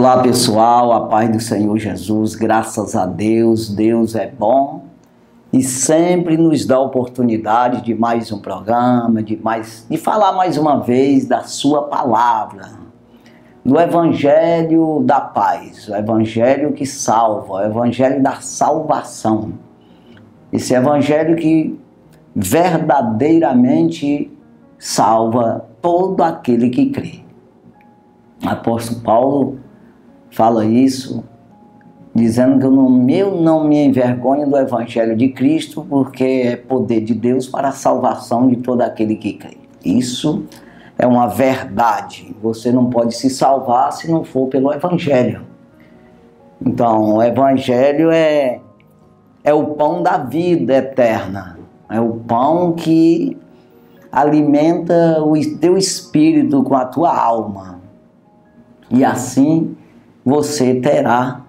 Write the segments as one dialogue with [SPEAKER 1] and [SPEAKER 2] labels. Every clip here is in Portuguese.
[SPEAKER 1] Olá pessoal, a paz do Senhor Jesus, graças a Deus, Deus é bom e sempre nos dá oportunidade de mais um programa, de falar mais uma vez da sua palavra, do Evangelho da paz, o Evangelho que salva, o Evangelho da salvação, esse Evangelho que verdadeiramente salva todo aquele que crê. O apóstolo Paulo fala isso, dizendo que eu não me envergonho do Evangelho de Cristo, porque é poder de Deus para a salvação de todo aquele que crê. Isso é uma verdade. Você não pode se salvar se não for pelo Evangelho. Então, o Evangelho é o pão da vida eterna. É o pão que alimenta o teu espírito com a tua alma. E assim você terá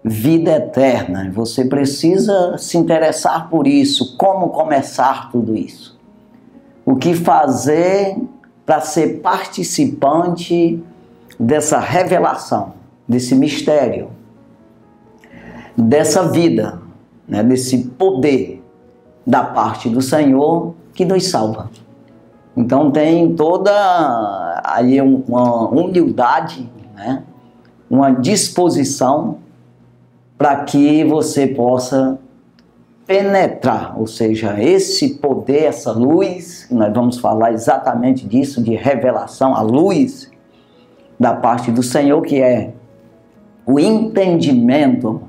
[SPEAKER 1] vida eterna. Você precisa se interessar por isso. Como começar tudo isso? O que fazer para ser participante dessa revelação, desse mistério, dessa vida, né, desse poder da parte do Senhor que nos salva. Então tem toda aí uma humildade, né? Uma disposição para que você possa penetrar, ou seja, esse poder, essa luz, nós vamos falar exatamente disso, de revelação, a luz da parte do Senhor, que é o entendimento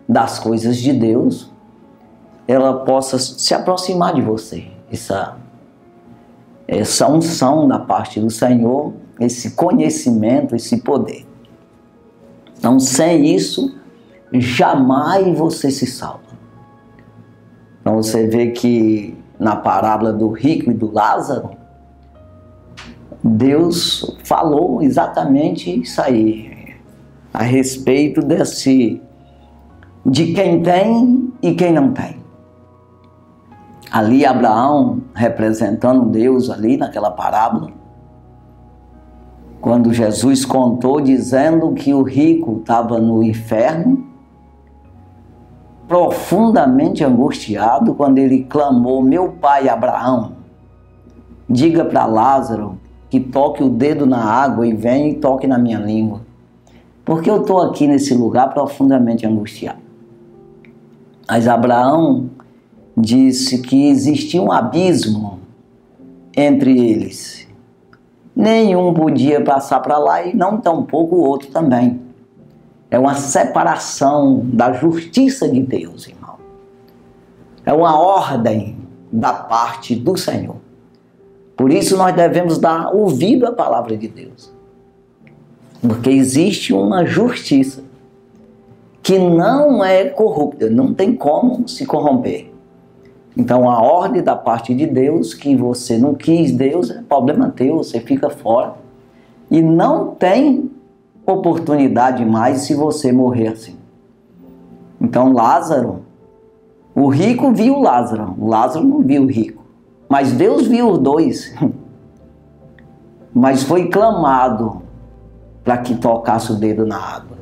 [SPEAKER 1] das coisas de Deus, ela possa se aproximar de você, essa unção da parte do Senhor, esse conhecimento, esse poder. Então, sem isso, jamais você se salva. Então, você vê que na parábola do rico e do Lázaro, Deus falou exatamente isso aí, a respeito de quem tem e quem não tem. Ali Abraão, representando Deus ali naquela parábola, quando Jesus contou, dizendo que o rico estava no inferno, profundamente angustiado, quando ele clamou: meu pai Abraão, diga para Lázaro que toque o dedo na água e venha e toque na minha língua, porque eu estou aqui nesse lugar profundamente angustiado. Mas Abraão disse que existia um abismo entre eles. Nenhum podia passar para lá e não tampouco o outro também. É uma separação da justiça de Deus, irmão. É uma ordem da parte do Senhor. Por isso nós devemos dar ouvido à palavra de Deus. Porque existe uma justiça que não é corrupta, não tem como se corromper. Então a ordem da parte de Deus, que você não quis Deus, é problema teu, você fica fora. E não tem oportunidade mais se você morrer assim. Então Lázaro, o rico viu Lázaro, o Lázaro não viu o rico. Mas Deus viu os dois. Mas foi clamado para que tocasse o dedo na água.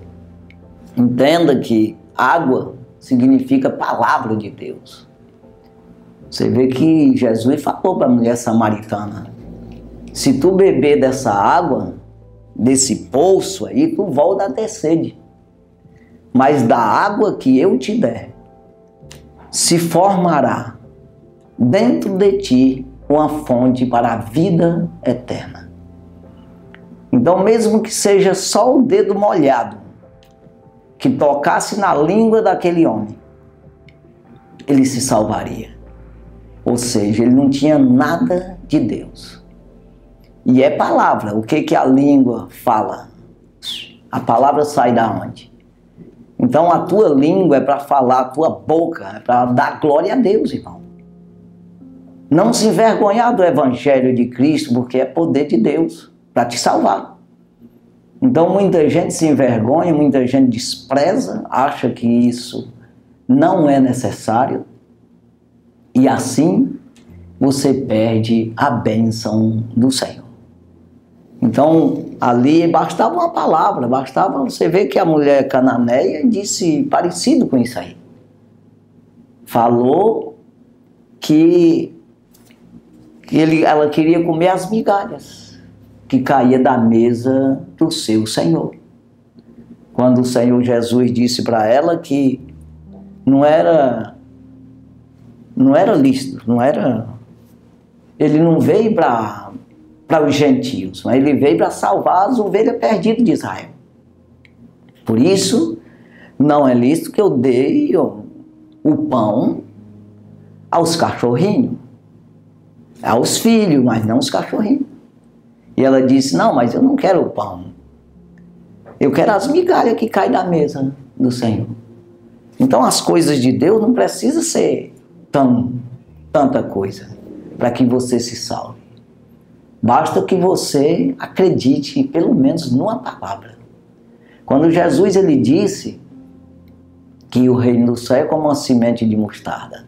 [SPEAKER 1] Entenda que água significa palavra de Deus. Você vê que Jesus falou para a mulher samaritana: se tu beber dessa água, desse poço aí, tu volta a ter sede. Mas da água que eu te der, se formará dentro de ti uma fonte para a vida eterna. Então, mesmo que seja só o dedo molhado, que tocasse na língua daquele homem, ele se salvaria. Ou seja, ele não tinha nada de Deus. E é palavra. O que a língua fala? A palavra sai da onde? Então a tua língua é para falar, a tua boca é para dar glória a Deus, irmão. Não se envergonhar do Evangelho de Cristo, porque é poder de Deus para te salvar. Então muita gente se envergonha, muita gente despreza, acha que isso não é necessário. E assim você perde a bênção do Senhor. Então, Ali bastava uma palavra, bastava você ver que a mulher cananeia disse parecido com isso aí. Falou que ela queria comer as migalhas que caía da mesa do seu Senhor. Quando o Senhor Jesus disse para ela que não era lícito, ele não veio para os gentios, mas ele veio para salvar as ovelhas perdidas de Israel. Por isso, não é lícito que eu dei o pão aos cachorrinhos, aos filhos, mas não aos cachorrinhos. E ela disse, não, mas eu não quero o pão. Eu quero as migalhas que caem da mesa do Senhor. Então as coisas de Deus não precisam ser tanta coisa para que você se salve. Basta que você acredite pelo menos numa palavra. Quando Jesus ele disse que o reino do céu é como uma semente de mostarda,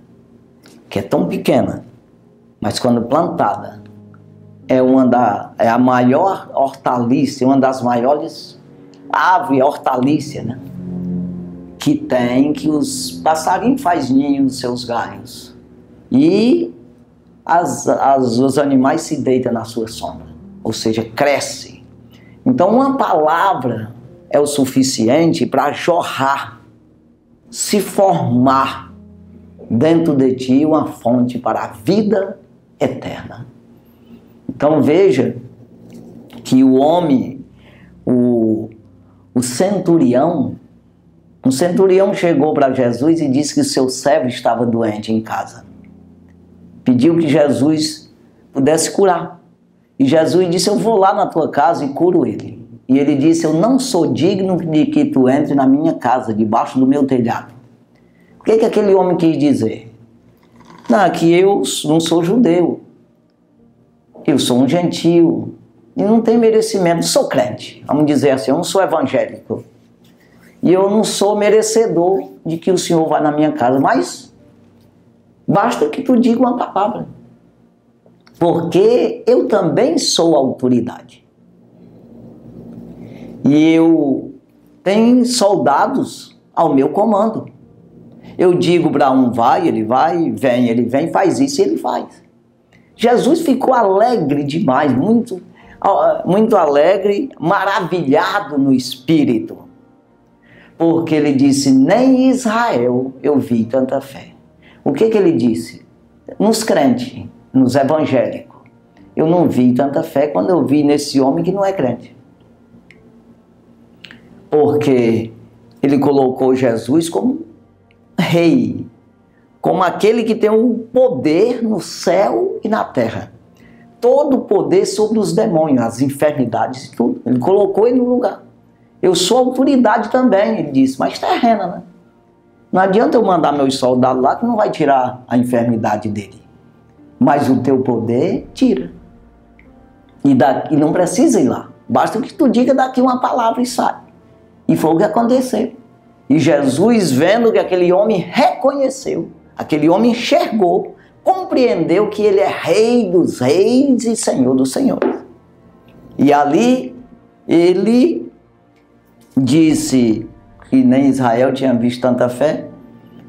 [SPEAKER 1] que é tão pequena, mas quando plantada, é a maior hortaliça, uma das maiores árvores hortaliças, né? Que os passarinhos fazem ninho nos seus galhos. E os animais se deitam na sua sombra, ou seja, cresce. Então uma palavra é o suficiente para jorrar, se formar dentro de ti uma fonte para a vida eterna. Então veja que o homem, o centurião, um centurião chegou para Jesus e disse que o seu servo estava doente em casa. Pediu que Jesus pudesse curar. E Jesus disse, eu vou lá na tua casa e curo ele. E ele disse, eu não sou digno de que tu entre na minha casa, debaixo do meu telhado. O que aquele homem quis dizer? Não, que eu não sou judeu. Eu sou um gentio. E não tenho merecimento. Sou crente. Vamos dizer assim, eu não sou evangélico. E eu não sou merecedor de que o Senhor vá na minha casa. Mas basta que tu diga uma palavra. Porque eu também sou autoridade. E eu tenho soldados ao meu comando. Eu digo para um vai, ele vem, faz isso e ele faz. Jesus ficou alegre demais, muito alegre, maravilhado no espírito. Porque ele disse, nem em Israel eu vi tanta fé. O que ele disse? Nos crentes, nos evangélicos, eu não vi tanta fé quando eu vi nesse homem que não é crente. Porque ele colocou Jesus como rei, como aquele que tem o poder no céu e na terra. Todo o poder sobre os demônios, as enfermidades e tudo. Ele colocou ele no lugar. Eu sou autoridade também, ele disse, mas terrena, né? Não adianta eu mandar meus soldados lá que não vai tirar a enfermidade dele. Mas o teu poder tira. E não precisa ir lá. Basta que tu diga daqui uma palavra e sai. E foi o que aconteceu. E Jesus, vendo que aquele homem reconheceu, aquele homem enxergou, compreendeu que ele é rei dos reis e senhor dos senhores. E ali ele disse que nem Israel tinha visto tanta fé,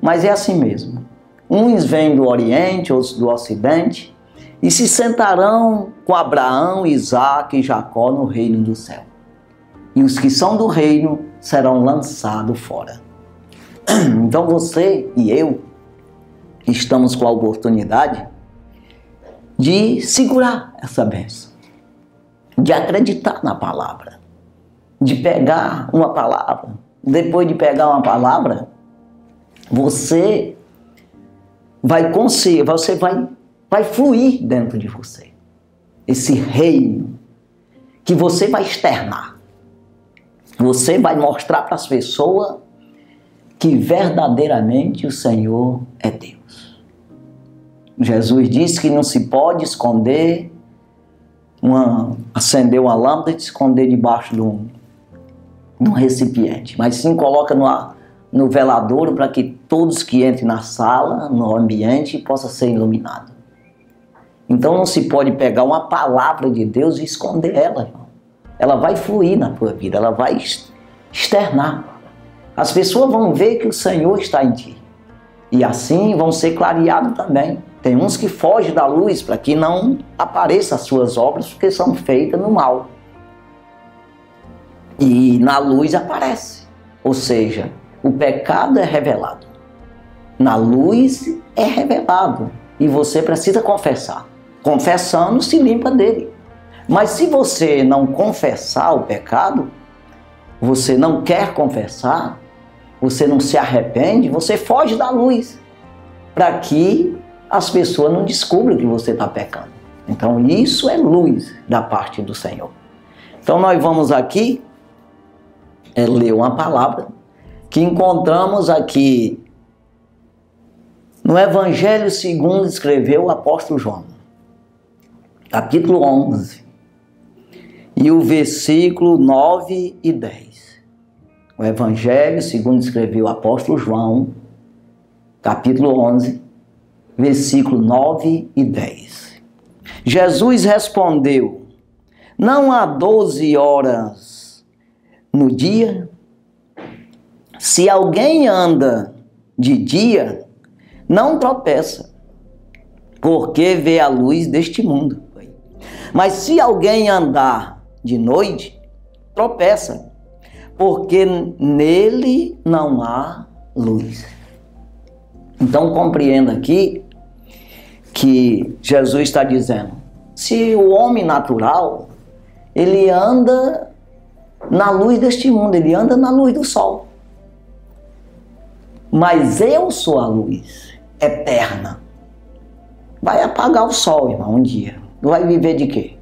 [SPEAKER 1] mas é assim mesmo. Uns vêm do Oriente, outros do Ocidente, e se sentarão com Abraão, Isaque e Jacó no reino do céu. E os que são do reino serão lançados fora. Então você e eu estamos com a oportunidade de segurar essa bênção, de acreditar na palavra, de pegar uma palavra. Depois de pegar uma palavra, você vai conseguir, vai fluir dentro de você esse reino que você vai externar. Você vai mostrar para as pessoas que verdadeiramente o Senhor é Deus. Jesus disse que não se pode esconder, acender uma lâmpada e esconder debaixo de um recipiente, mas sim coloca no veladouro para que todos que entrem na sala, no ambiente, possam ser iluminados. Então não se pode pegar uma palavra de Deus e esconder ela, irmão. ela vai fluir na tua vida, ela vai externar. As pessoas vão ver que o Senhor está em ti. E assim vão ser clareados também. Tem uns que fogem da luz para que não apareçam as suas obras, porque são feitas no mal. E na luz aparece. Ou seja, o pecado é revelado. Na luz é revelado. E você precisa confessar. Confessando, se limpa dele. Mas se você não confessar o pecado, você não quer confessar, você não se arrepende, você foge da luz, para que as pessoas não descubram que você está pecando. Então isso é luz da parte do Senhor. Então nós vamos aqui ler uma palavra que encontramos aqui no Evangelho segundo escreveu o apóstolo João, capítulo 11, e o versículo 9 e 10. O Evangelho segundo escreveu o apóstolo João, capítulo 11, versículo 9 e 10. Jesus respondeu: não há 12 horas no dia? Se alguém anda de dia, não tropeça, porque vê a luz deste mundo. Mas se alguém andar de noite, tropeça, porque nele não há luz. Então compreenda aqui que Jesus está dizendo, se o homem natural, ele anda na luz deste mundo, ele anda na luz do sol. Mas eu sou a luz eterna. Vai apagar o sol, irmão, um dia. Vai viver de quê?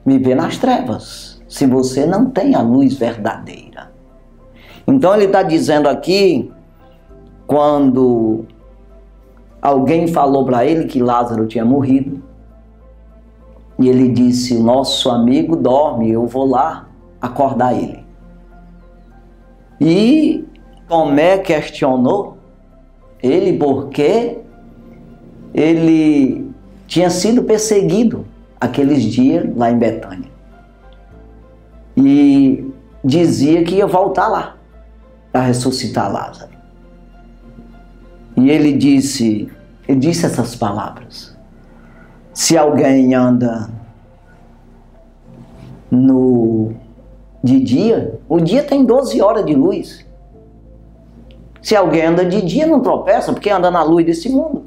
[SPEAKER 1] Viver nas trevas, se você não tem a luz verdadeira. Então ele está dizendo aqui, quando alguém falou para ele que Lázaro tinha morrido, e ele disse, nosso amigo dorme, eu vou lá acordar ele. E Tomé questionou ele porque ele tinha sido perseguido aqueles dias lá em Betânia. E dizia que ia voltar lá para ressuscitar Lázaro. E ele disse essas palavras: se alguém anda de dia, o dia tem 12 horas de luz. Se alguém anda de dia, não tropeça, porque anda na luz desse mundo.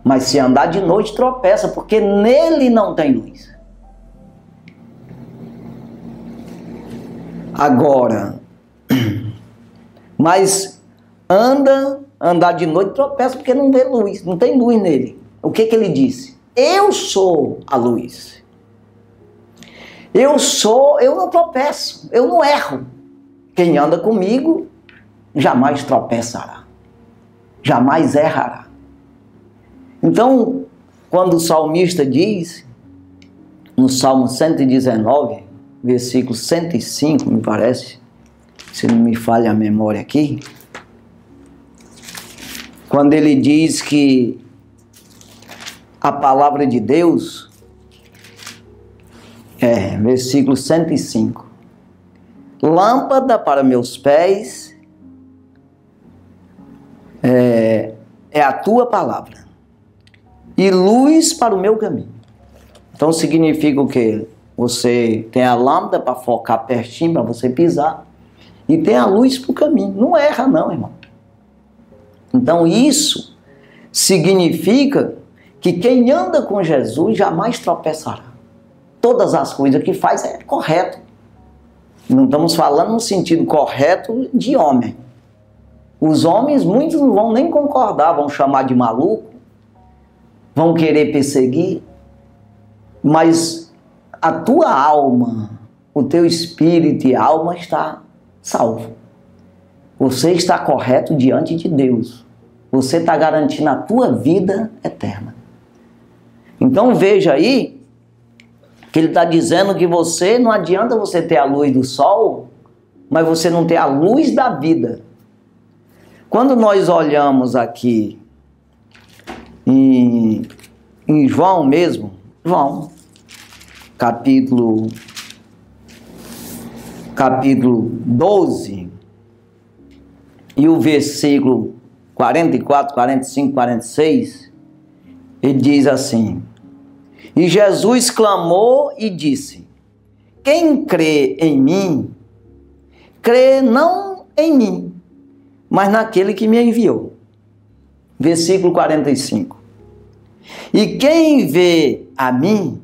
[SPEAKER 1] Mas se andar de noite, tropeça, porque nele não tem luz. Agora, mas andar de noite, tropeça, porque não vê luz, não tem luz nele. O que ele disse? Eu sou a luz. Eu não tropeço, eu não erro. Quem anda comigo jamais tropeçará, jamais errará. Então, quando o salmista diz, no Salmo 119, versículo 105, me parece, se não me falha a memória aqui, quando ele diz que a palavra de Deus, versículo 105, lâmpada para meus pés é a tua palavra e luz para o meu caminho. Então significa o quê? Você tem a lâmpada para focar pertinho, para você pisar, e tem a luz para o caminho. Não erra não, irmão. Então isso significa que quem anda com Jesus jamais tropeçará. Todas as coisas que faz é correto. Não estamos falando no sentido correto de homem. Os homens, muitos não vão nem concordar, vão chamar de maluco, vão querer perseguir, mas a tua alma, o teu espírito e alma está salvo. Você está correto diante de Deus. Você está garantindo a tua vida eterna. Então veja aí que ele está dizendo que você, não adianta você ter a luz do sol, mas você não ter a luz da vida. Quando nós olhamos aqui em João mesmo, João, capítulo capítulo 12, e o versículo 44, 45, 46, ele diz assim: e Jesus clamou e disse: quem crê em mim, crê não em mim, mas naquele que me enviou. Versículo 45. E quem vê a mim,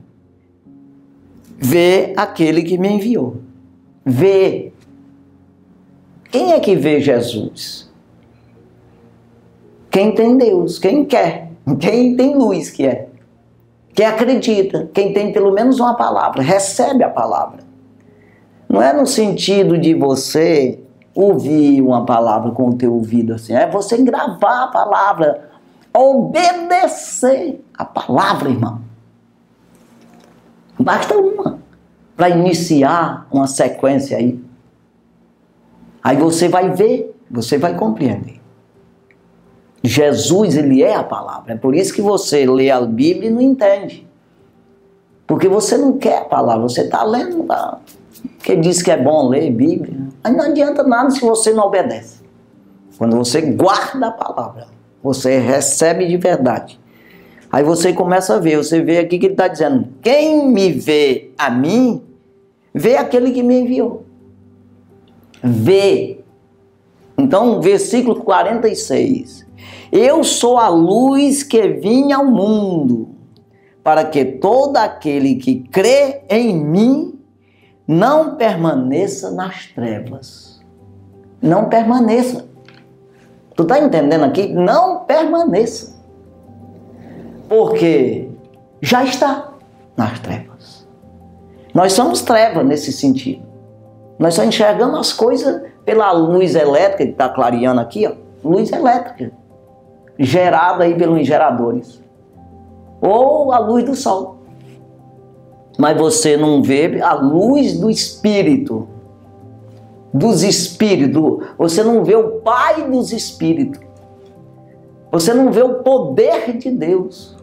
[SPEAKER 1] vê aquele que me enviou. Vê. Quem é que vê Jesus? Quem tem Deus, quem quer, quem tem luz, quem acredita, quem tem pelo menos uma palavra, recebe a palavra. Não é no sentido de você ouvir uma palavra com o teu ouvido assim, é você gravar a palavra, obedecer a palavra, irmão. Basta uma para iniciar uma sequência aí. Aí você vai ver, você vai compreender. Jesus, ele é a palavra. É por isso que você lê a Bíblia e não entende. Porque você não quer a palavra, você está lendo, porque diz que é bom ler Bíblia. Mas não adianta nada se você não obedece. Quando você guarda a palavra, você recebe de verdade. Aí você começa a ver, você vê aqui que ele está dizendo: quem me vê a mim, vê aquele que me enviou. Vê. Então, versículo 46. Eu sou a luz que vim ao mundo, para que todo aquele que crê em mim não permaneça nas trevas. Não permaneça. Tu está entendendo aqui? Não permaneça. Porque já está nas trevas. Nós somos trevas nesse sentido. Nós só enxergamos as coisas pela luz elétrica, que está clareando aqui, ó, luz elétrica, gerada aí pelos geradores. Ou a luz do sol. Mas você não vê a luz do Espírito. Dos Espíritos. Você não vê o Pai dos Espíritos. Você não vê o poder de Deus.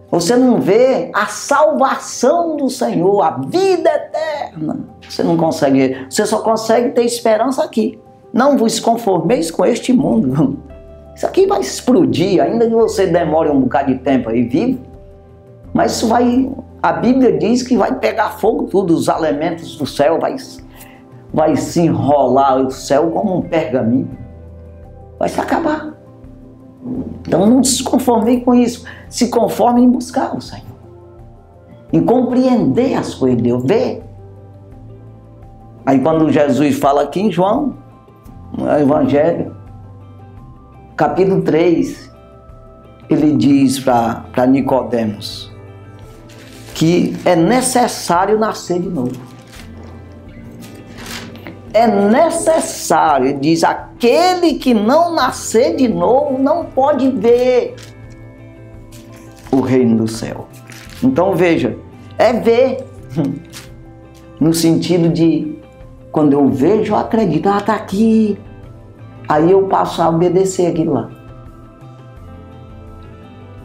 [SPEAKER 1] Você não vê a salvação do Senhor, a vida eterna. Você não consegue, você só consegue ter esperança aqui. Não vos conformeis com este mundo. Isso aqui vai explodir, ainda que você demore um bocado de tempo aí vivo. Mas isso vai, a Bíblia diz que vai pegar fogo tudo, os elementos do céu, vai se enrolar o céu como um pergaminho. Vai se acabar. Então não se conformem com isso. Se conforme em buscar o Senhor. Em compreender as coisas de Deus. Ver. Aí quando Jesus fala aqui em João, no Evangelho, capítulo 3, ele diz para Nicodemos que é necessário nascer de novo. É necessário, ele diz, aquele que não nascer de novo não pode ver o reino do céu. Então veja, é ver, no sentido de, quando eu vejo, eu acredito, está aqui, aí eu passo a obedecer aquilo lá.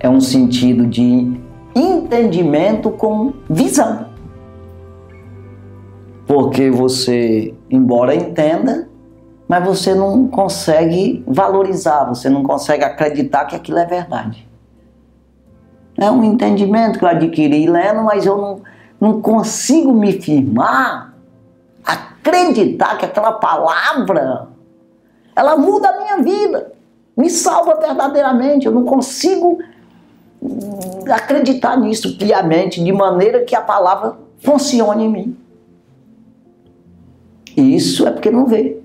[SPEAKER 1] É um sentido de entendimento com visão. Porque você, embora entenda, mas você não consegue valorizar, você não consegue acreditar que aquilo é verdade. É um entendimento que eu adquiri lendo, mas eu não consigo me firmar, acreditar que aquela palavra, ela muda a minha vida, me salva verdadeiramente. Eu não consigo acreditar nisso piamente, de maneira que a palavra funcione em mim. E isso é porque não vê.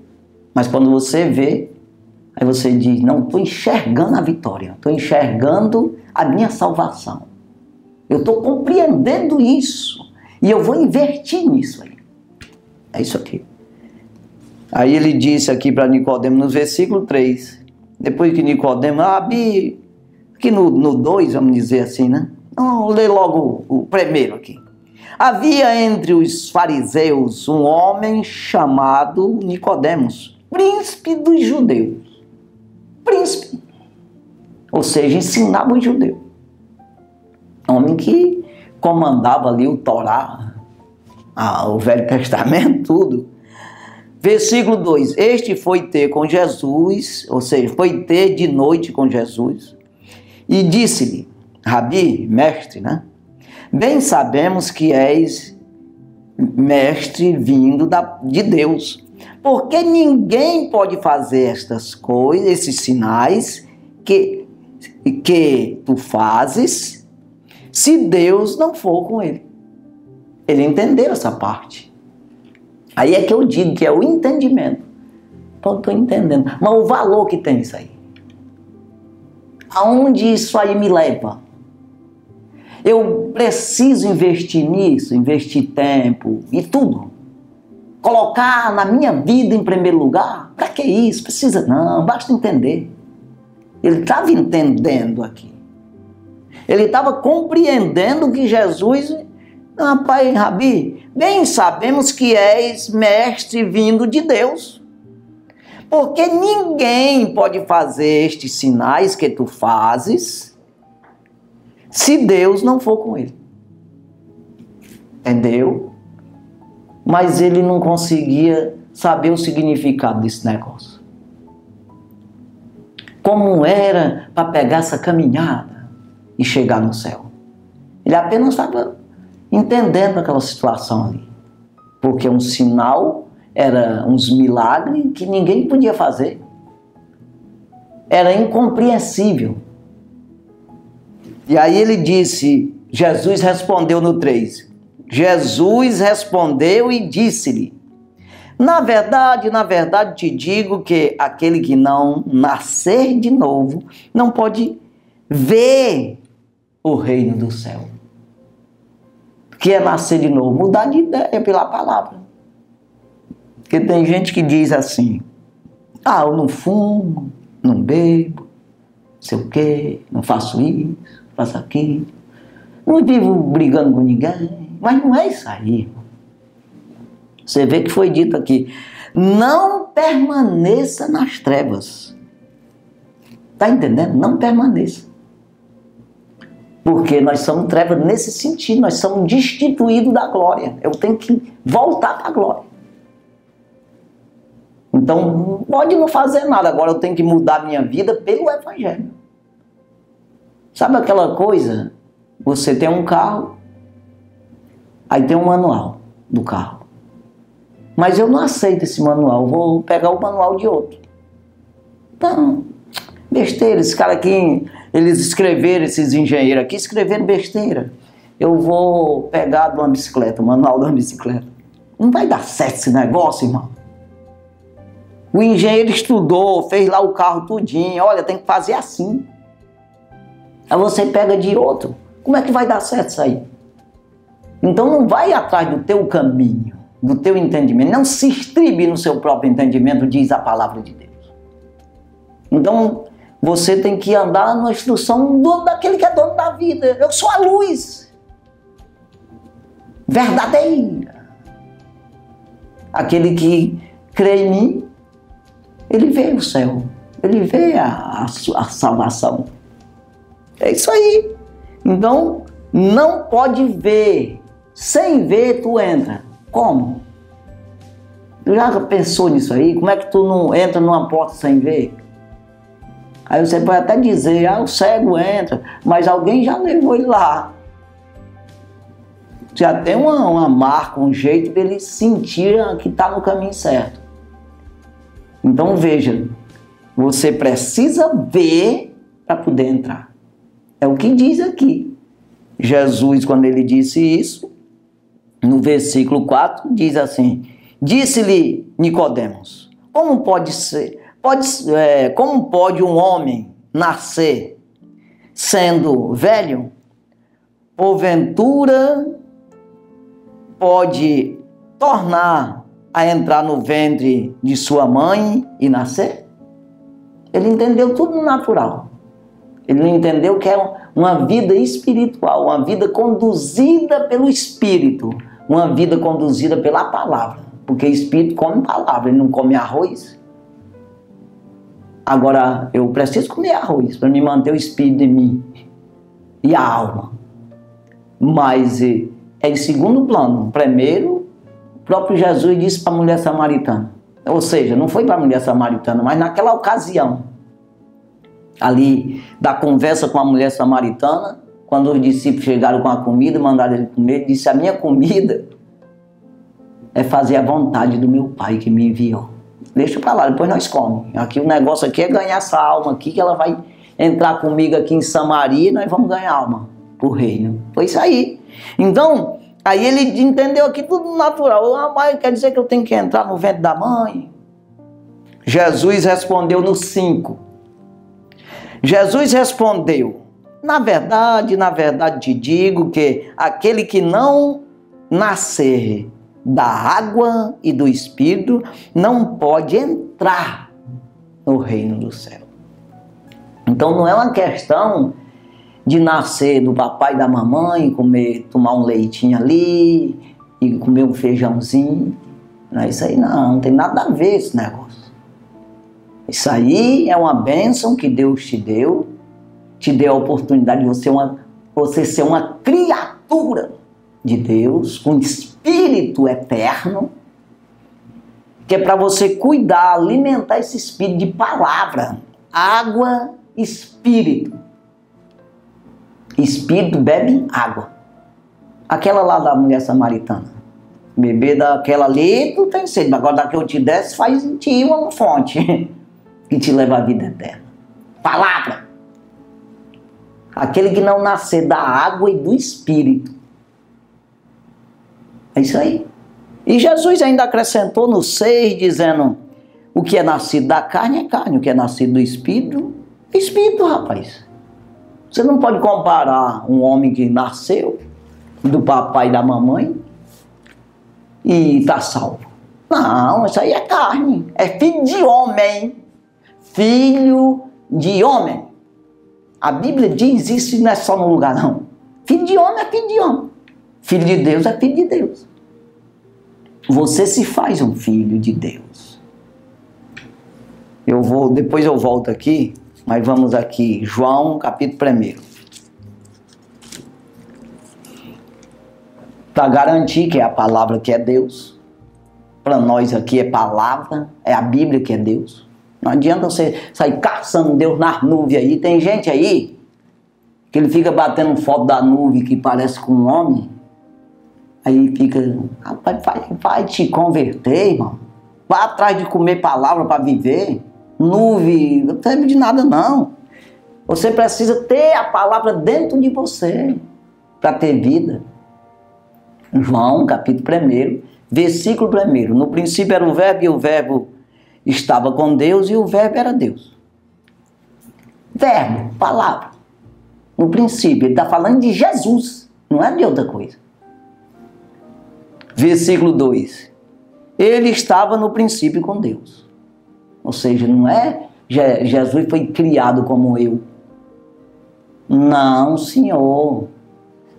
[SPEAKER 1] Mas quando você vê, aí você diz, não, estou enxergando a vitória, estou enxergando a minha salvação. Eu estou compreendendo isso. E eu vou investir nisso aí. É isso aqui. Aí ele disse aqui para Nicodemos, no versículo 3, depois que Nicodemos, aqui no 2, vamos dizer assim, né? Então, vou ler logo o primeiro aqui. Havia entre os fariseus um homem chamado Nicodemos, príncipe dos judeus. Príncipe. Ou seja, ensinava os judeus. Homem que comandava ali o Torá, o Velho Testamento, tudo. Versículo 2, este foi ter com Jesus, ou seja, foi ter de noite com Jesus, e disse-lhe, Rabi, mestre, né? Bem sabemos que és mestre vindo de Deus, porque ninguém pode fazer estas coisas, esses sinais que tu fazes, se Deus não for com ele. Ele entendeu essa parte. Aí é que eu digo que é o entendimento. Estou entendendo. Mas o valor que tem isso aí. Aonde isso aí me leva? Eu preciso investir nisso, investir tempo e tudo. Colocar na minha vida em primeiro lugar? Para que isso? Precisa não, basta entender. Ele estava entendendo aqui. Ele estava compreendendo que Jesus... Rapaz, Rabi, bem sabemos que és mestre vindo de Deus, porque ninguém pode fazer estes sinais que tu fazes se Deus não for com ele. Entendeu? Mas ele não conseguia saber o significado desse negócio. Como era para pegar essa caminhada e chegar no céu? Ele apenas estava entendendo aquela situação ali. Porque um sinal era uns milagres que ninguém podia fazer. Era incompreensível. E aí ele disse, Jesus respondeu no 3. Jesus respondeu e disse-lhe, na verdade te digo que aquele que não nascer de novo não pode ver o reino do céu. Que é nascer de novo, mudar de ideia pela palavra. Porque tem gente que diz assim, eu não fumo, não bebo, não sei o quê, não faço isso, faço aquilo, não vivo brigando com ninguém, mas não é isso aí, irmão. Você vê que foi dito aqui, não permaneça nas trevas. Está entendendo? Não permaneça. Porque nós somos trevas nesse sentido, nós somos destituídos da glória. Eu tenho que voltar para a glória. Então, pode não fazer nada, agora eu tenho que mudar minha vida pelo Evangelho. Sabe aquela coisa? Você tem um carro, aí tem um manual do carro. Mas eu não aceito esse manual, vou pegar o manual de outro. Então, besteira, esse cara aqui... Eles escreveram, esses engenheiros aqui, escreveram besteira. Eu vou pegar de uma bicicleta, o manual de uma bicicleta. Não vai dar certo esse negócio, irmão. O engenheiro estudou, fez lá o carro tudinho. Olha, tem que fazer assim. Aí você pega de outro. Como é que vai dar certo isso aí? Então não vai atrás do teu caminho, do teu entendimento. Não se estribe no seu próprio entendimento, diz a palavra de Deus. Então... você tem que andar na instrução daquele que é dono da vida. Eu sou a luz verdadeira. Aquele que crê em mim, ele vê o céu, ele vê a salvação. É isso aí. Então, não pode ver. Sem ver, tu entra. Como? Tu já pensou nisso aí? Como é que tu não entra numa porta sem ver? Aí você pode até dizer, o cego entra, mas alguém já levou ele lá. Já tem uma marca, um jeito dele sentir que está no caminho certo. Então veja, você precisa ver para poder entrar. É o que diz aqui. Jesus, quando ele disse isso, no versículo 4, diz assim, disse-lhe Nicodemos, como pode ser... como pode um homem nascer sendo velho? Porventura pode tornar a entrar no ventre de sua mãe e nascer? Ele entendeu tudo no natural. Ele não entendeu que é uma vida espiritual, uma vida conduzida pelo Espírito, uma vida conduzida pela palavra. Porque o Espírito come palavra, ele não come arroz. Agora, eu preciso comer arroz para me manter o espírito em mim e a alma. Mas é em segundo plano. Primeiro, próprio Jesus disse para a mulher samaritana. Ou seja, não foi para a mulher samaritana, mas naquela ocasião, ali da conversa com a mulher samaritana, quando os discípulos chegaram com a comida, mandaram ele comer, ele disse: a minha comida é fazer a vontade do meu Pai que me enviou. Deixa para lá, depois nós comemos. Aqui o negócio aqui é ganhar essa alma aqui, que ela vai entrar comigo aqui em Samaria e nós vamos ganhar alma pro reino. Foi isso aí. Então, aí ele entendeu aqui tudo natural. Ah, mas quer dizer que eu tenho que entrar no ventre da mãe? Jesus respondeu no 5. Jesus respondeu: na verdade te digo que aquele que não nascer da água e do Espírito não pode entrar no reino do céu. Então não é uma questão de nascer do papai e da mamãe, tomar um leitinho ali e comer um feijãozinho. Não é isso aí não tem nada a ver esse negócio. Isso aí é uma bênção que Deus te deu a oportunidade de você ser uma criatura de Deus, com espírito eterno, que é para você cuidar, alimentar esse espírito de palavra, água, espírito. Espírito bebe água. Aquela lá da mulher samaritana, beber daquela ali, tu tem sede, mas agora daqui eu te desce, faz em ti uma fonte que te leva à vida eterna. Palavra. Aquele que não nascer da água e do Espírito. É isso aí. E Jesus ainda acrescentou no 6, dizendo: o que é nascido da carne é carne, o que é nascido do Espírito é Espírito, rapaz. Você não pode comparar um homem que nasceu do papai e da mamãe e está salvo. Não, isso aí é carne. É filho de homem. Filho de homem. A Bíblia diz isso e não é só no lugar, não. Filho de homem é filho de homem. Filho de Deus é filho de Deus. Você se faz um filho de Deus. Depois eu volto aqui, mas vamos aqui, João, capítulo 1. Para garantir que é a palavra que é Deus. Para nós aqui é palavra, é a Bíblia que é Deus. Não adianta você sair caçando Deus nas nuvens aí. Tem gente aí que ele fica batendo foto da nuvem que parece com um homem. Aí fica, rapaz, vai te converter, irmão. Vai atrás de comer palavra para viver. Nuvem, não serve de nada não. Você precisa ter a palavra dentro de você para ter vida. João, capítulo 1, versículo 1. No princípio era o verbo e o verbo estava com Deus e o verbo era Deus. Verbo, palavra. No princípio, ele está falando de Jesus, não é de outra coisa. Versículo 2. Ele estava no princípio com Deus. Ou seja, não é Jesus foi criado como eu. Não, senhor.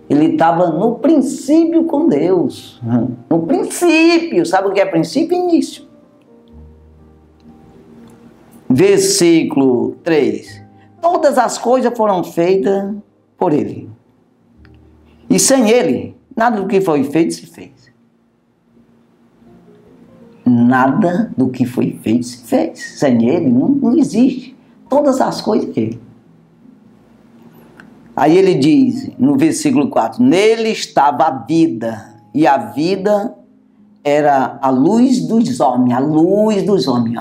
[SPEAKER 1] Ele estava no princípio com Deus. No princípio. Sabe o que é princípio? Início. Versículo 3. Todas as coisas foram feitas por ele. E sem ele, nada do que foi feito se fez. Nada do que foi feito se fez. Sem ele não existe. Todas as coisas ele. Aí ele diz, no versículo 4, nele estava a vida, e a vida era a luz dos homens, a luz dos homens.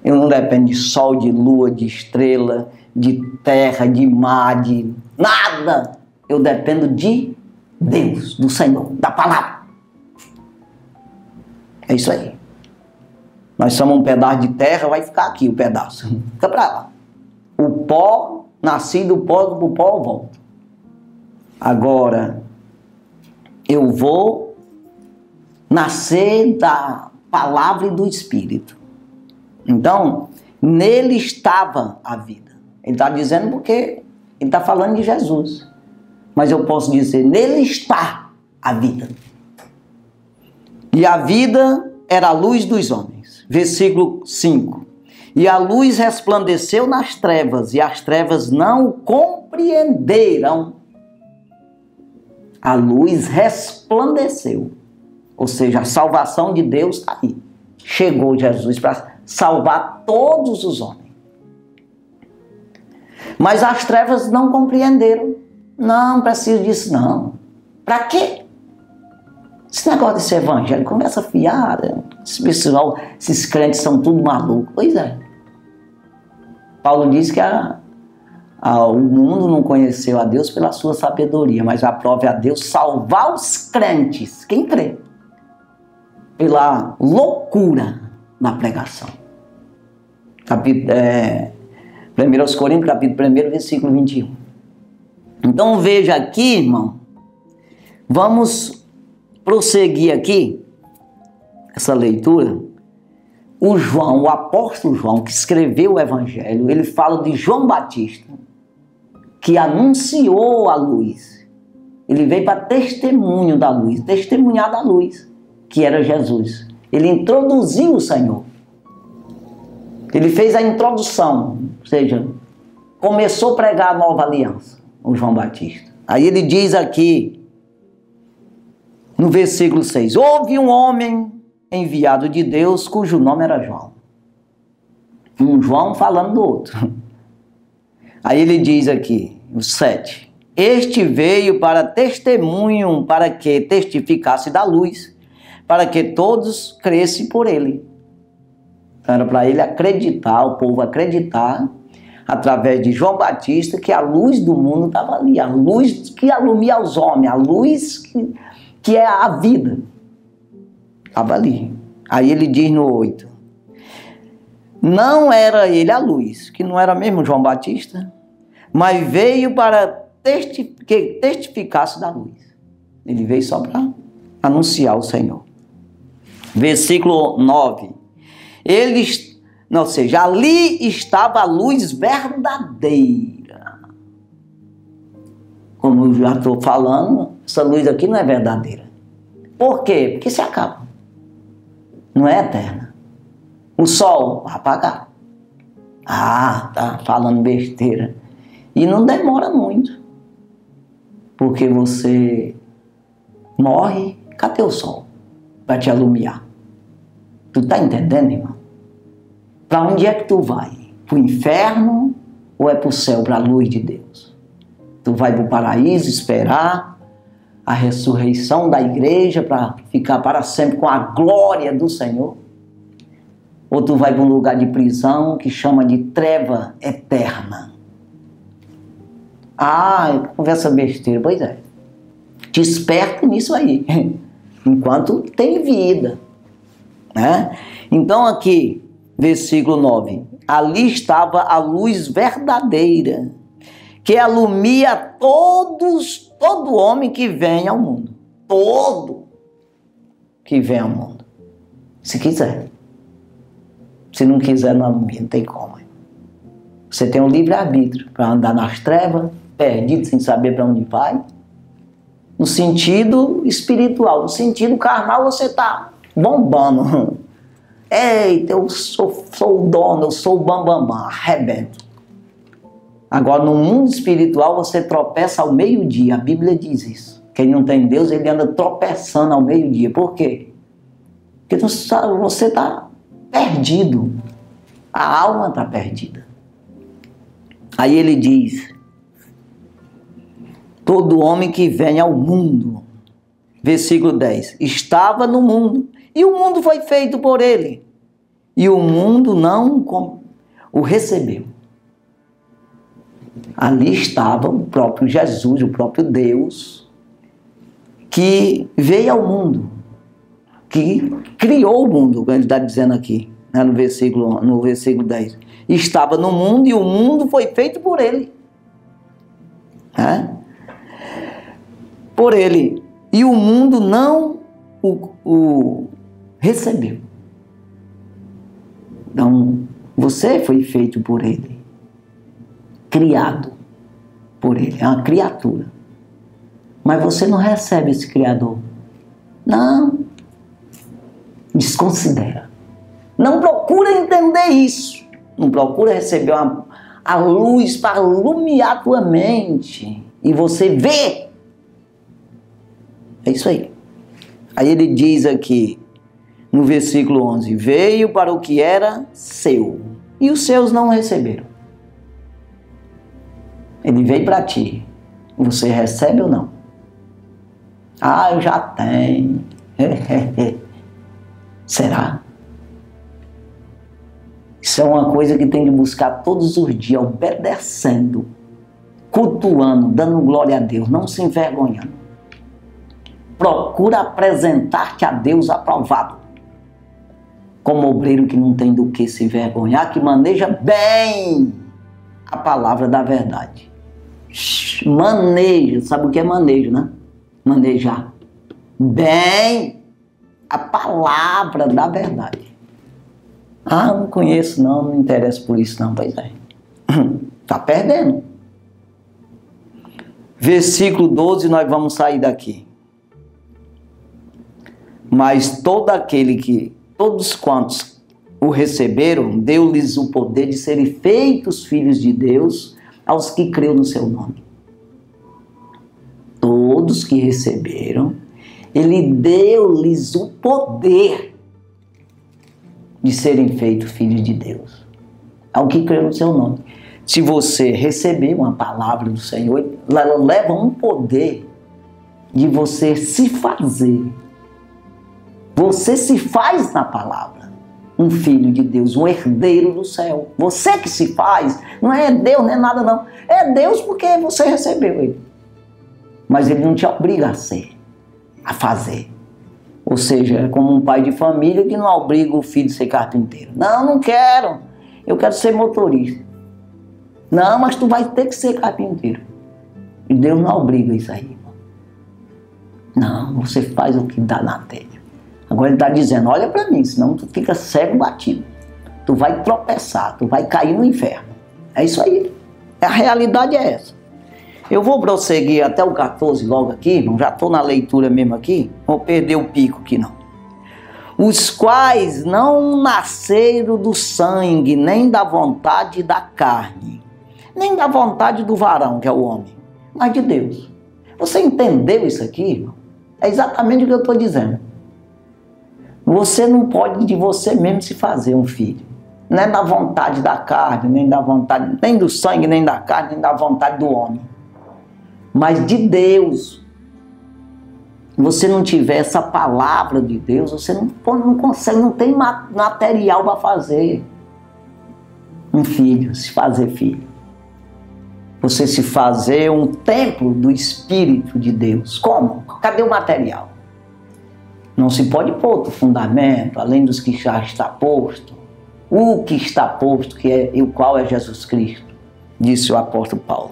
[SPEAKER 1] Eu não dependo de sol, de lua, de estrela, de terra, de mar, de nada. Eu dependo de Deus, do Senhor, da palavra. É isso aí. Nós somos um pedaço de terra, vai ficar aqui o pedaço. Fica para lá. O pó, nasci do pó eu volto. Agora, eu vou nascer da palavra e do Espírito. Então, nele estava a vida. Ele está dizendo porque ele está falando de Jesus. Mas eu posso dizer, nele está a vida. E a vida era a luz dos homens. Versículo 5. E a luz resplandeceu nas trevas, e as trevas não o compreenderam. A luz resplandeceu. Ou seja, a salvação de Deus está aí. Chegou Jesus para salvar todos os homens. Mas as trevas não compreenderam. Não preciso disso, não. Para quê? Esse negócio desse evangelho começa a fiar. Esse pessoal, esses crentes são tudo malucos. Pois é. Paulo diz que o mundo não conheceu a Deus pela sua sabedoria, mas aprove a Deus salvar os crentes. Quem crê? Pela loucura da pregação. 1 Coríntios, capítulo 1, versículo 21. Então veja aqui, irmão, vamos prosseguir aqui, essa leitura. O apóstolo João, que escreveu o evangelho, ele fala de João Batista, que anunciou a luz. Ele veio para testemunho da luz, testemunhar da luz, que era Jesus. Ele introduziu o Senhor. Ele fez a introdução, ou seja, começou a pregar a nova aliança, o João Batista. Aí ele diz aqui, no versículo 6, houve um homem enviado de Deus, cujo nome era João. Um João falando do outro. Aí ele diz aqui, o 7, este veio para testemunho, para que testificasse da luz, para que todos crescem por ele. Então era para ele acreditar, o povo acreditar, através de João Batista, que a luz do mundo estava ali, a luz que alumia os homens, a luz que é a vida. Estava ali. Aí ele diz no 8, não era ele a luz, que não era mesmo João Batista, mas veio para que testificasse da luz. Ele veio só para anunciar o Senhor. Versículo 9. Ou seja, ali estava a luz verdadeira. Como eu já estou falando, essa luz aqui não é verdadeira. Por quê? Porque se acaba. Não é eterna. O sol vai apagar. Tá falando besteira. E não demora muito. Porque você morre, cadê o sol? Vai te alumiar. Tu tá entendendo, irmão? Para onde é que tu vai? Para o inferno ou é para o céu, para a luz de Deus? Tu vai para o paraíso esperar a ressurreição da igreja para ficar para sempre com a glória do Senhor? Ou tu vai para um lugar de prisão que chama de treva eterna? Conversa besteira. Pois é. Te esperta nisso aí. Enquanto tem vida. Né? Então aqui, versículo 9. Ali estava a luz verdadeira, que alumia todo homem que vem ao mundo. Todo que vem ao mundo. Se quiser. Se não quiser, não alumia, não tem como. Você tem um livre-arbítrio para andar nas trevas, perdido, sem saber para onde vai. No sentido espiritual, no sentido carnal, você está bombando. Eita, eu sou o dono, eu sou o bambambam, arrebento. Agora, no mundo espiritual, você tropeça ao meio-dia. A Bíblia diz isso. Quem não tem Deus, ele anda tropeçando ao meio-dia. Por quê? Porque você está perdido. A alma está perdida. Aí ele diz, todo homem que vem ao mundo, versículo 10, estava no mundo, e o mundo foi feito por ele, e o mundo não o recebeu. Ali estava o próprio Jesus, o próprio Deus, que veio ao mundo, que criou o mundo, como ele está dizendo aqui, né, no versículo 10. Estava no mundo e o mundo foi feito por ele. Por ele. E o mundo não o recebeu. Então, você foi feito por ele. Criado por ele. É uma criatura. Mas você não recebe esse Criador. Não. Desconsidera. Não procura entender isso. Não procura receber a luz para iluminar a tua mente. E você vê É isso aí. Aí ele diz aqui, no versículo 11, veio para o que era seu, e os seus não receberam. Ele veio para ti, você recebe ou não? Ah, eu já tenho. Será? Isso é uma coisa que tem que buscar todos os dias, obedecendo, cultuando, dando glória a Deus, não se envergonhando. Procura apresentar-te a Deus aprovado, como obreiro que não tem do que se envergonhar, que maneja bem a palavra da verdade. Maneja, sabe o que é manejo, né? Manejar bem a palavra da verdade. Ah, não conheço não, não me interessa por isso não. Pois é, está perdendo. Versículo 12, nós vamos sair daqui. Mas todos quantos o receberam, deu-lhes o poder de serem feitos filhos de Deus aos que creu no seu nome. Todos que receberam, ele deu-lhes o poder de serem feitos filhos de Deus, ao que creu no seu nome. Se você receber uma palavra do Senhor, ela leva um poder de você se fazer. Você se faz na palavra um filho de Deus, um herdeiro do céu. Você que se faz, não é Deus, não é nada não. É Deus porque você recebeu ele. Mas ele não te obriga a ser, a fazer. Ou seja, é como um pai de família que não obriga o filho a ser carpinteiro. Não, não quero. Eu quero ser motorista. Não, mas tu vai ter que ser carpinteiro. E Deus não obriga isso aí. Não, você faz o que dá na telha. Agora ele está dizendo, olha para mim, senão tu fica cego batido. Tu vai tropeçar, tu vai cair no inferno. É isso aí. A realidade é essa. Eu vou prosseguir até o 14 logo aqui, irmão. Já estou na leitura mesmo aqui. Vou perder o pico aqui não. Os quais não nasceram do sangue, nem da vontade da carne, nem da vontade do varão, que é o homem, mas de Deus. Você entendeu isso aqui, irmão? É exatamente o que eu estou dizendo. Você não pode de você mesmo se fazer um filho. Não é da vontade da carne, nem da vontade, nem do sangue, nem da carne, nem da vontade do homem. Mas de Deus. Se você não tiver essa palavra de Deus, você não consegue, não tem material para fazer um filho, se fazer filho. Você se fazer um templo do Espírito de Deus. Como? Cadê o material? Não se pode pôr outro fundamento, além dos que já está posto. O que está posto, que é o qual é Jesus Cristo, disse o apóstolo Paulo.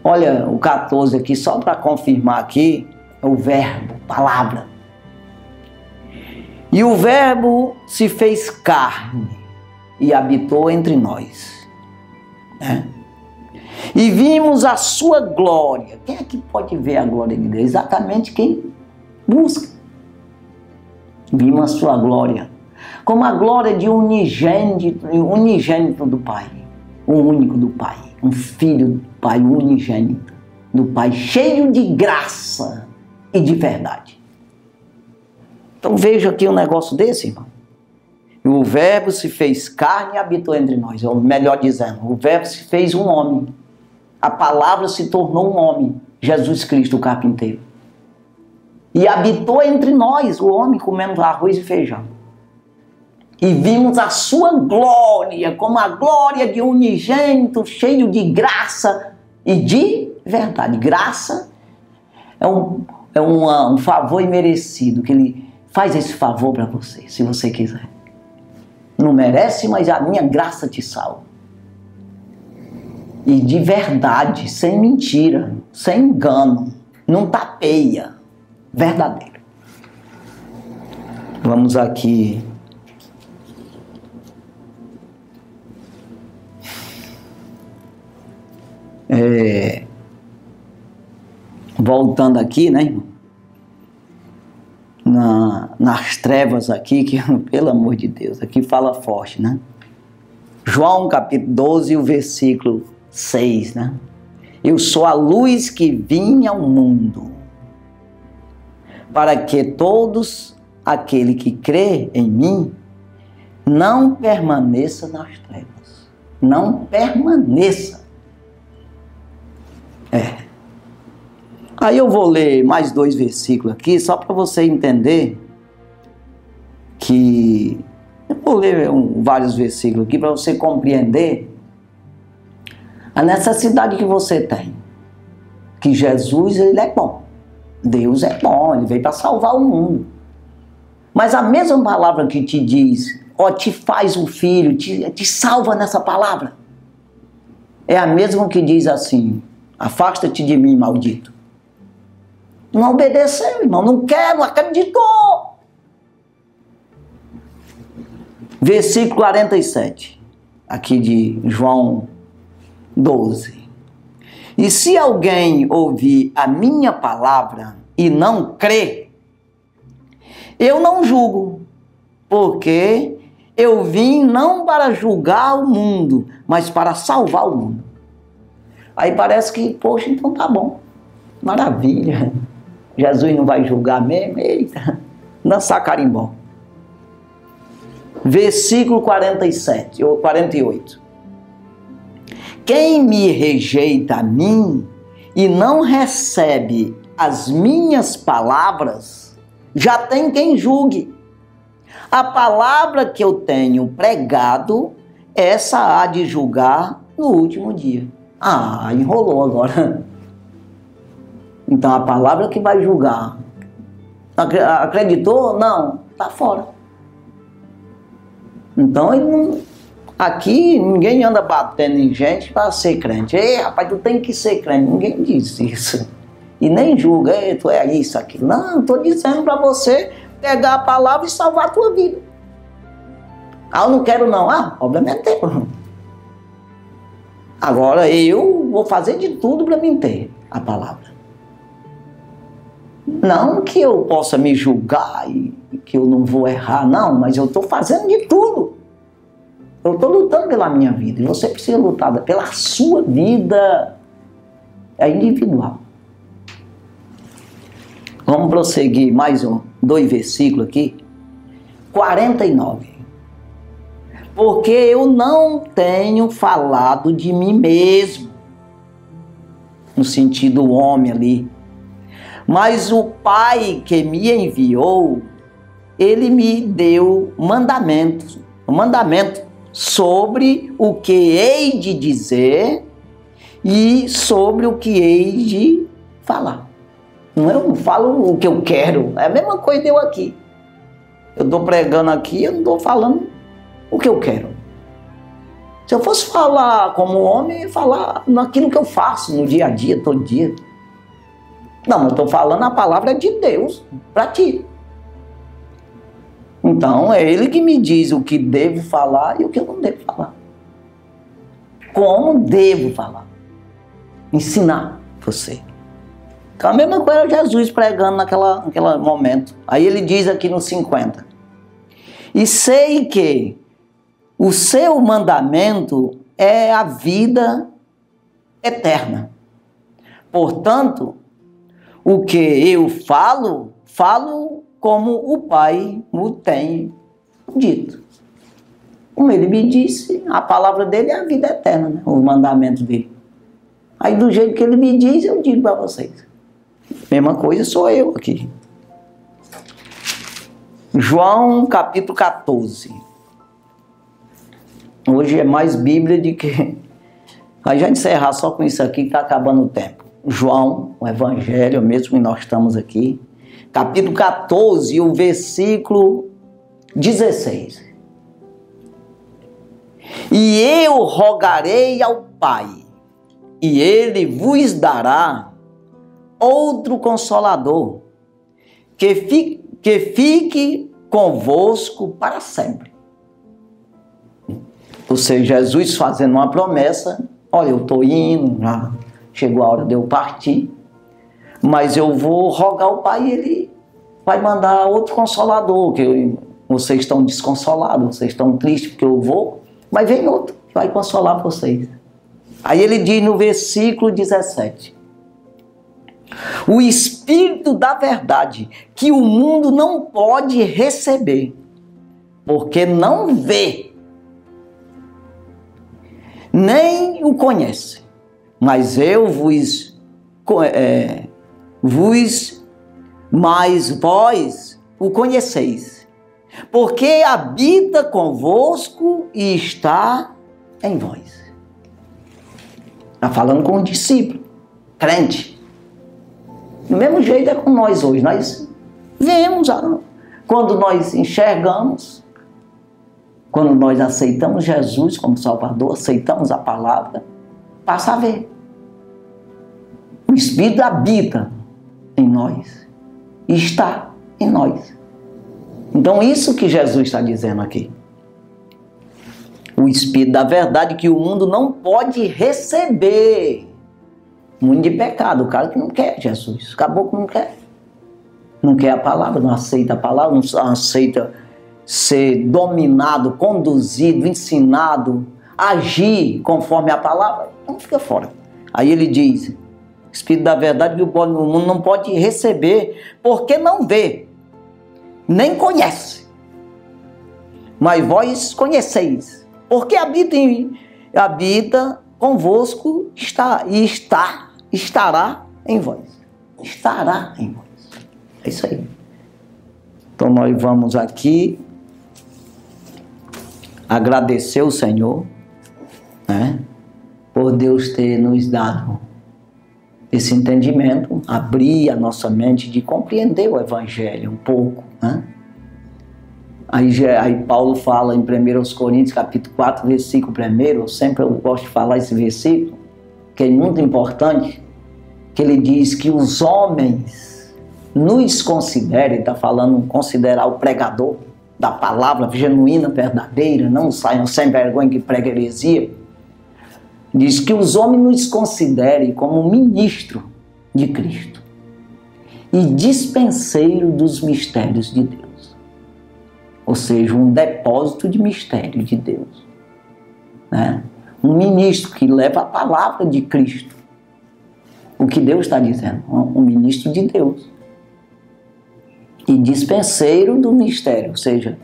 [SPEAKER 1] Olha o 14 aqui, só para confirmar aqui, é o verbo, palavra. E o verbo se fez carne e habitou entre nós. Né? E vimos a sua glória. Quem é que pode ver a glória de Deus? Exatamente quem busca. Vimos a sua glória. Como a glória de unigênito do Pai. O único do Pai. Um filho do Pai, unigênito do Pai. Cheio de graça e de verdade. Então veja aqui um negócio desse, irmão. O verbo se fez carne e habitou entre nós. Ou melhor dizendo, o verbo se fez um homem. A palavra se tornou um homem. Jesus Cristo, o carpinteiro. E habitou entre nós, o homem comendo arroz e feijão. E vimos a sua glória, como a glória de unigênito, cheio de graça e de verdade. Graça é um favor imerecido, que ele faz esse favor para você, se você quiser. Não merece, mas a minha graça te salva. E de verdade, sem mentira, sem engano, não tapeia. Verdadeiro. Vamos aqui. Voltando aqui, né, irmão? Nas trevas aqui, que pelo amor de Deus, aqui fala forte, né? João capítulo 12, o versículo 6, né? Eu sou a luz que vim ao mundo. para que todos aquele que crê em mim não permaneça nas trevas. Não permaneça. Aí eu vou ler mais 2 versículos aqui, só para você entender que... Eu vou ler vários versículos aqui para você compreender a necessidade que você tem. Que Jesus, ele é bom. Deus é bom, ele veio para salvar o mundo. Mas a mesma palavra que te diz, te faz um filho, te salva nessa palavra, é a mesma que diz assim: afasta-te de mim, maldito. Não obedeceu, irmão, não quer, não acreditou. Versículo 47, aqui de João 12. E se alguém ouvir a minha palavra e não crê, eu não julgo, porque eu vim não para julgar o mundo, mas para salvar o mundo. Aí parece que, poxa, então tá bom, maravilha, Jesus não vai julgar mesmo, eita, dançar carimbó. Versículo 47, ou 48. Quem me rejeita a mim e não recebe as minhas palavras, já tem quem julgue. A palavra que eu tenho pregado, essa há de julgar no último dia. Enrolou agora. Então a palavra que vai julgar. Acreditou? Não, está fora. Então ele não... Aqui ninguém anda batendo em gente para ser crente. Ei, rapaz, tu tem que ser crente. Ninguém diz isso. E nem julga, ei, tu é isso, aquilo. Não, estou dizendo para você pegar a palavra e salvar a tua vida. Eu não quero não. O problema é teu. Agora eu vou fazer de tudo para mim ter a palavra. Não que eu possa me julgar e que eu não vou errar, não, mas eu estou fazendo de tudo. Eu estou lutando pela minha vida, e você precisa lutar pela sua vida. É individual. Vamos prosseguir mais 2 versículos aqui. 49. Porque eu não tenho falado de mim mesmo, no sentido homem ali, mas o Pai que me enviou, ele me deu mandamento sobre o que hei de dizer e sobre o que hei de falar. Eu não falo o que eu quero, é a mesma coisa eu aqui. Eu estou pregando aqui, eu não estou falando o que eu quero. Se eu fosse falar como homem, eu ia falar naquilo que eu faço no dia a dia, todo dia. Não, eu estou falando a palavra de Deus para ti. Então, é Ele que me diz o que devo falar e o que eu não devo falar. Como devo falar. Ensinar você. Então, a mesma coisa Jesus pregando naquele momento. Aí ele diz aqui no 50. E sei que o seu mandamento é a vida eterna. Portanto, o que eu falo como o Pai me tem dito. Como ele me disse, a palavra dele é a vida eterna, né? O mandamento dele. Aí do jeito que ele me diz, eu digo para vocês. Mesma coisa sou eu aqui. João capítulo 14. Hoje é mais Bíblia do que... Vai já encerrar só com isso aqui que está acabando o tempo. João, o Evangelho, mesmo que nós estamos aqui. Capítulo 14, o versículo 16. E eu rogarei ao Pai, e Ele vos dará outro Consolador, que fique convosco para sempre. Ou seja, Jesus fazendo uma promessa, olha, eu estou indo, já chegou a hora de eu partir, mas eu vou rogar ao Pai e Ele vai mandar outro Consolador, que vocês estão desconsolados, vocês estão tristes porque eu vou, mas vem outro que vai consolar vocês. Aí ele diz no versículo 17, O Espírito da verdade, que o mundo não pode receber, porque não vê, nem o conhece. Mas eu mas vós o conheceis, porque habita convosco e está em vós. Está falando com o discípulo, crente. Do mesmo jeito é com nós hoje. Nós vemos, quando nós enxergamos, quando nós aceitamos Jesus como Salvador, aceitamos a palavra, passa a ver. O Espírito habita em nós e está em nós. Então isso que Jesus está dizendo aqui. O Espírito da verdade que o mundo não pode receber. Mundo de pecado, o cara que não quer Jesus, o caboclo não quer. Não quer a palavra, não aceita a palavra, não aceita ser dominado, conduzido, ensinado, agir conforme a palavra, então fica fora. Aí ele diz, Espírito da verdade que o mundo não pode receber, porque não vê, nem conhece. Mas vós conheceis, porque habita convosco estará em vós. Estará em vós. É isso aí. Então nós vamos aqui agradecer o Senhor, né, por Deus ter nos dado esse entendimento, abrir a nossa mente de compreender o Evangelho um pouco, né? Aí Paulo fala em 1 Coríntios, capítulo 4, versículo 1, sempre eu gosto de falar esse versículo, que é muito importante, que ele diz que os homens nos considerem, está falando considerar o pregador da palavra genuína, verdadeira, não saiam sem vergonha que prega heresia, diz que os homens nos considerem como ministro de Cristo e dispenseiro dos mistérios de Deus. Ou seja, um depósito de mistério de Deus, né? Um ministro que leva a palavra de Cristo, o que Deus está dizendo, um ministro de Deus, e dispenseiro do mistério, ou seja,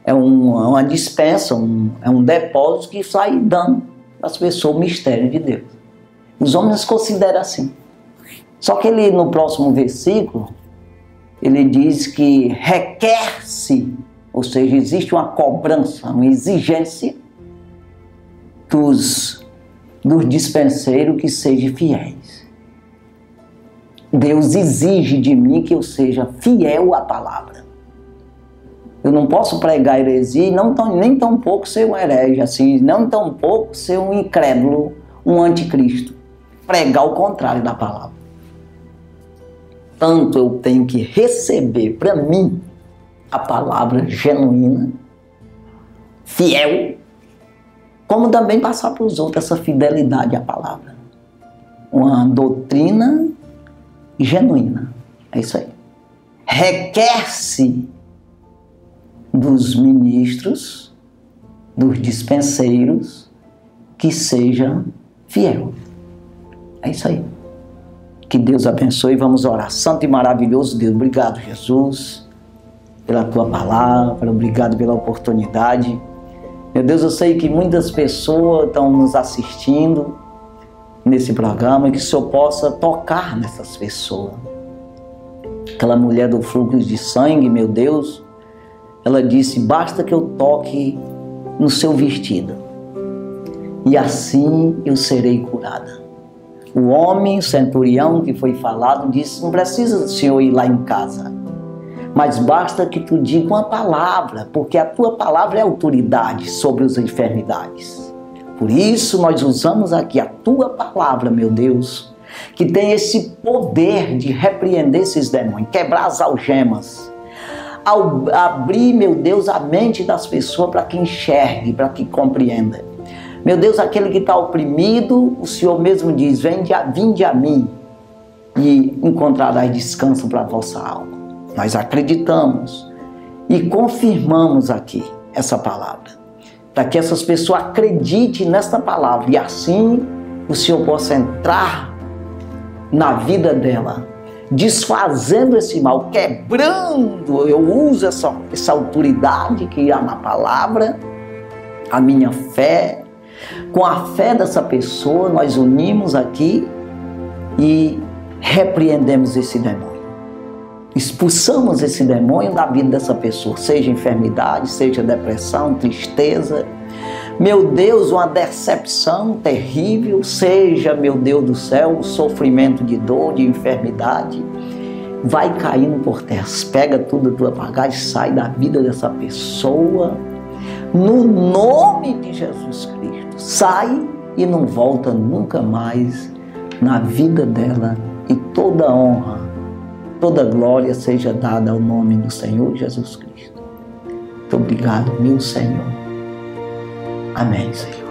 [SPEAKER 1] é uma dispensa, é um depósito que sai dando às pessoas o mistério de Deus. Os homens consideram assim. Só que ele, no próximo versículo, ele diz que requer-se, ou seja, existe uma cobrança, uma exigência dos dispenseiros que sejam fiéis. Deus exige de mim que eu seja fiel à palavra. Eu não posso pregar heresia e nem tão pouco ser um herege, assim, não tão pouco ser um incrédulo, um anticristo. Pregar o contrário da palavra. Tanto eu tenho que receber para mim a palavra genuína, fiel, como também passar para os outros essa fidelidade à palavra. Uma doutrina genuína. É isso aí. Requer-se dos ministros, dos dispenseiros, que seja fiel. É isso aí. Que Deus abençoe. Vamos orar. Santo e maravilhoso Deus, obrigado, Jesus, pela tua palavra, obrigado pela oportunidade. Meu Deus, eu sei que muitas pessoas estão nos assistindo nesse programa e que o Senhor possa tocar nessas pessoas. Aquela mulher do fluxo de sangue, meu Deus, ela disse, basta que eu toque no seu vestido e assim eu serei curada. O homem, o centurião que foi falado, disse, não precisa do Senhor ir lá em casa, mas basta que tu diga uma palavra, porque a tua palavra é autoridade sobre as enfermidades. Por isso nós usamos aqui a tua palavra, meu Deus, que tem esse poder de repreender esses demônios, quebrar as algemas, abrir, meu Deus, a mente das pessoas para que enxergue, para que compreenda. Meu Deus, aquele que está oprimido, o Senhor mesmo diz, vinde a mim e encontrarás descanso para a vossa alma. Nós acreditamos e confirmamos aqui essa palavra, para que essas pessoas acreditem nesta palavra e assim o Senhor possa entrar na vida dela, desfazendo esse mal, quebrando. Eu uso essa autoridade que há na palavra, a minha fé. Com a fé dessa pessoa, nós unimos aqui e repreendemos esse demônio. Expulsamos esse demônio da vida dessa pessoa, seja enfermidade, seja depressão, tristeza. Meu Deus, uma decepção terrível, seja, meu Deus do céu, sofrimento de dor, de enfermidade, vai caindo por terra. Pega tudo a tua bagagem, sai da vida dessa pessoa, no nome de Jesus Cristo. Sai e não volta nunca mais na vida dela, e toda honra, toda glória seja dada ao nome do Senhor Jesus Cristo. Muito obrigado, meu Senhor. Amém, Senhor.